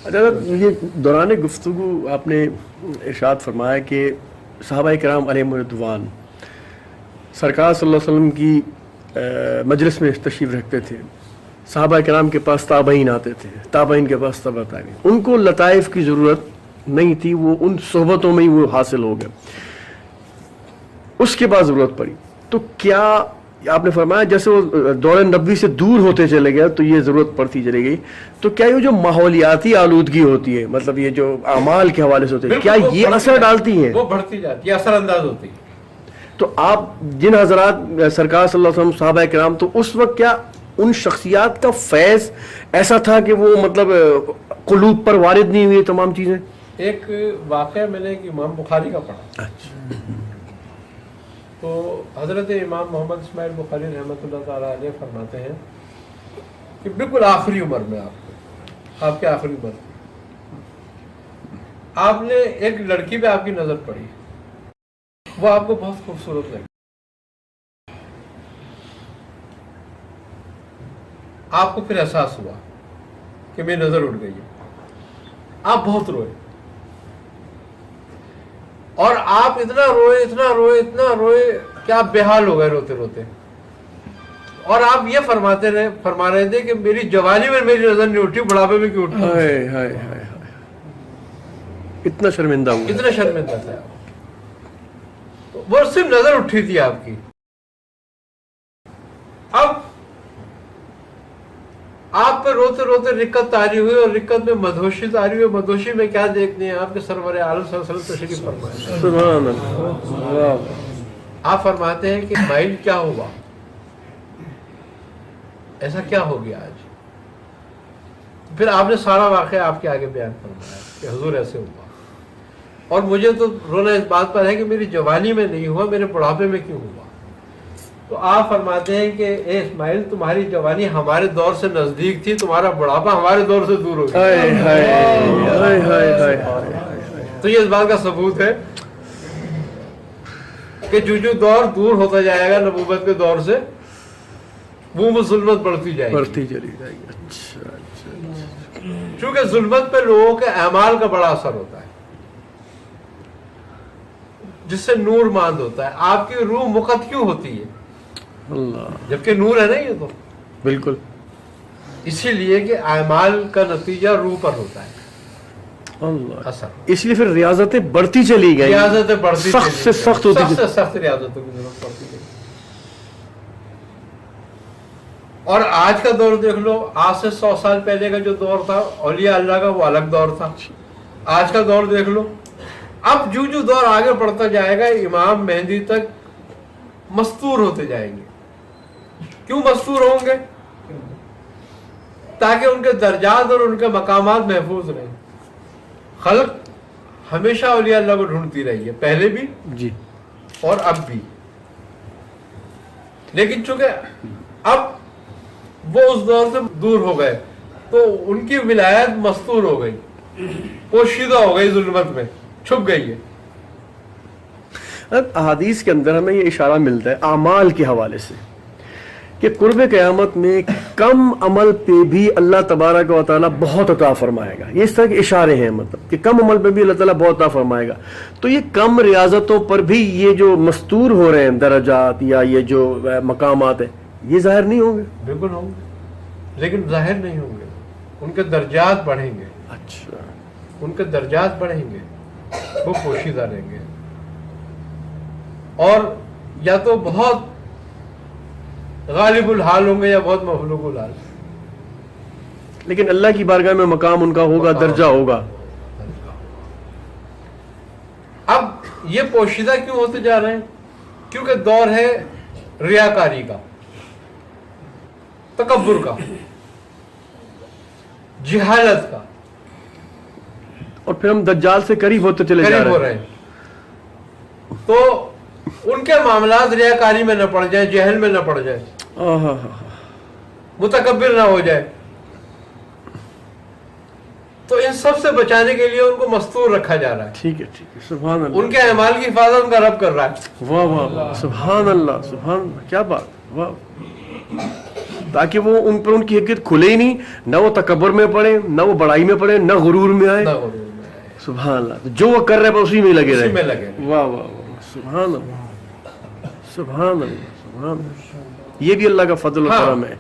اچھا، یہ دوران گفتگو آپ نے ارشاد فرمایا کہ صحابہ کرام علیہم الرضوان سرکار صلی اللہ علیہ وسلم کی مجلس میں تشریف رکھتے تھے، صحابہ کرام کے پاس تابعین آتے تھے، تابعین کے پاس تبع تابعین، ان کو لطائف کی ضرورت نہیں تھی، وہ ان صحبتوں میں ہی وہ حاصل ہو گئے، اس کے بعد ضرورت پڑی تو کیا آپ نے فرمایا جیسے وہ دور نبوی سے دور ہوتے چلے گئے تو یہ ضرورت پڑتی چلے گئی، تو کیا یہ جو ماحولیاتی آلودگی ہوتی ہے، مطلب یہ جو اعمال کے حوالے سے ہوتے ہیں، کیا یہ اثر ڈالتی ہیں؟ وہ بڑھتی جاتی ہے، اثر انداز ہوتی ہے. تو آپ جن حضرات سرکار صلی اللہ علیہ وسلم صحابہ کرام، تو اس وقت کیا ان شخصیات کا فیض ایسا تھا کہ وہ مطلب قلوب پر وارد نہیں ہوئی تمام چیزیں؟ ایک واقعہ میں نے امام بخاری کا پڑھا. تو حضرت امام محمد اسماعیل بخاری رحمۃ اللہ تعالیٰ علیہ فرماتے ہیں کہ بالکل آخری عمر میں آپ کے آخری عمر آپ نے ایک لڑکی پہ آپ کی نظر پڑی، وہ آپ کو بہت خوبصورت لگی، آپ کو پھر احساس ہوا کہ میری نظر اٹھ گئی ہے، آپ بہت روئے، اور آپ اتنا روئے کہ آپ بے حال ہو گئے روتے روتے، اور آپ یہ فرما رہے تھے کہ میری جوانی میں میری نظر نہیں اٹھی، بڑھاپے میں کیوں اٹھی؟ اتنا شرمندہ ہوا، اتنا شرمندہ تھا. وہ صرف نظر اٹھی تھی آپ کی. اب آپ پہ روتے روتے رکت تاری ہوئی، اور رکت میں مدہوشی تاری ہوئی. مدہوشی میں کیا دیکھتے ہیں آپ کے سرور عالم صلی اللہ علیہ وسلم تشریف فرمائے. سبحان اللہ. آپ فرماتے ہیں کہ اسماعیل کیا ہوا، ایسا کیا ہو گیا آج؟ پھر آپ نے سارا واقعہ آپ کے آگے بیان فرمایا کہ حضور ایسے ہوا، اور مجھے تو رونا اس بات پر ہے کہ میری جوانی میں نہیں ہوا، میرے بڑھاپے میں کیوں ہوا. تو آپ فرماتے ہیں کہ اے اسماعیل، تمہاری جوانی ہمارے دور سے نزدیک تھی، تمہارا بڑھاپا ہمارے دور سے دور ہو گیا. تو یہ اس بات کا ثبوت ہے کہ جو دور دور ہوتا جائے گا نبوت کے دور سے، وہ ظلمت بڑھتی جائے گی. اچھا. چونکہ ظلمت پہ لوگوں کے اعمال کا بڑا اثر ہوتا ہے، جس سے نور ماند ہوتا ہے. آپ کی روح مقد کیوں ہوتی ہے؟ اللہ، جبکہ نور ہے نا یہ تو. بالکل. اسی لیے کہ اعمال کا نتیجہ روح پر ہوتا ہے اللہ اثر. اس لیے پھر ریاضتیں بڑھتی چلی گئی، ریاضتیں بڑھتی، سخت سے سخت ہوتی، سخت سے سخت ریاضتوں کی ضرورت پڑتی ہے. اور آج کا دور دیکھ لو، آج سے 100 سال پہلے کا جو دور تھا اولیاء اللہ کا، وہ الگ دور تھا. آج کا دور دیکھ لو. اب جو دور آگے بڑھتا جائے گا، امام مہدی تک مستور ہوتے جائیں گے. کیوں مستور ہوں گے؟ تاکہ ان کے درجات اور ان کے مقامات محفوظ رہیں. خلق ہمیشہ اولیاء اللہ کو ڈھونڈتی رہی ہے، پہلے بھی جی اور اب بھی. لیکن چونکہ اب وہ اس دور سے دور ہو گئے، تو ان کی ولایت مستور ہو گئی، پوشیدہ ہو گئی، ظلمت میں چھپ گئی ہے. احادیث کے اندر ہمیں یہ اشارہ ملتا ہے اعمال کے حوالے سے کہ قرب قیامت میں کم عمل پہ بھی اللہ تبارک و تعالیٰ بہت عطا فرمائے گا. یہ اس طرح کے اشارے ہیں، مطلب کہ کم عمل پہ بھی اللہ تعالیٰ بہت عطا فرمائے گا. تو یہ کم ریاضتوں پر بھی یہ جو مستور ہو رہے ہیں درجات یا یہ جو مقامات ہیں، یہ ظاہر نہیں ہوں گے؟ بالکل ہوں گے، لیکن ظاہر نہیں ہوں گے. ان کے درجات بڑھیں گے. اچھا. ان کے درجات بڑھیں گے، وہ پوشیدہ رہیں گے، اور یا تو بہت غالب الحال ہوں گے یا بہت مخلوق الحال. لیکن اللہ کی بارگاہ میں مقام ان کا ہوگا، درجہ ہوگا. اب یہ پوشیدہ کیوں ہوتے جا رہے ہیں؟ کیونکہ دور ہے ریاکاری کا، تکبر کا، جہالت کا، اور پھر ہم دجال سے قریب ہوتے چلے جا رہے ہیں. تو ان کے معاملات ریاکاری میں نہ پڑ جائیں، جہل میں نہ پڑ جائیں، متکبر نہ ہو جائے. تو ان سب سے بچانے کے لیے ان کو مستور رکھا جا رہا ہے. ٹھیک ہے، ٹھیک ہے. سبحان اللہ. ان کے اعمال کی حفاظت ان کا رب کر رہا ہے. واہ واہ واہ، سبحان اللہ، سبحان اللہ، کیا بات. واہ. تاکہ وہ ان پر ان کی حقیقت کھلے ہی نہیں, نہ وہ تکبر میں پڑے, نہ وہ بڑائی میں پڑے, نہ غرور میں آئے. سبحان اللہ, تو جو وہ کر رہے ہیں اسی میں لگے رہے. واہ واہ واہ, سبحان اللہ سبحان اللہ سبحان اللہ. یہ بھی اللہ کا فضل و کرم ہے.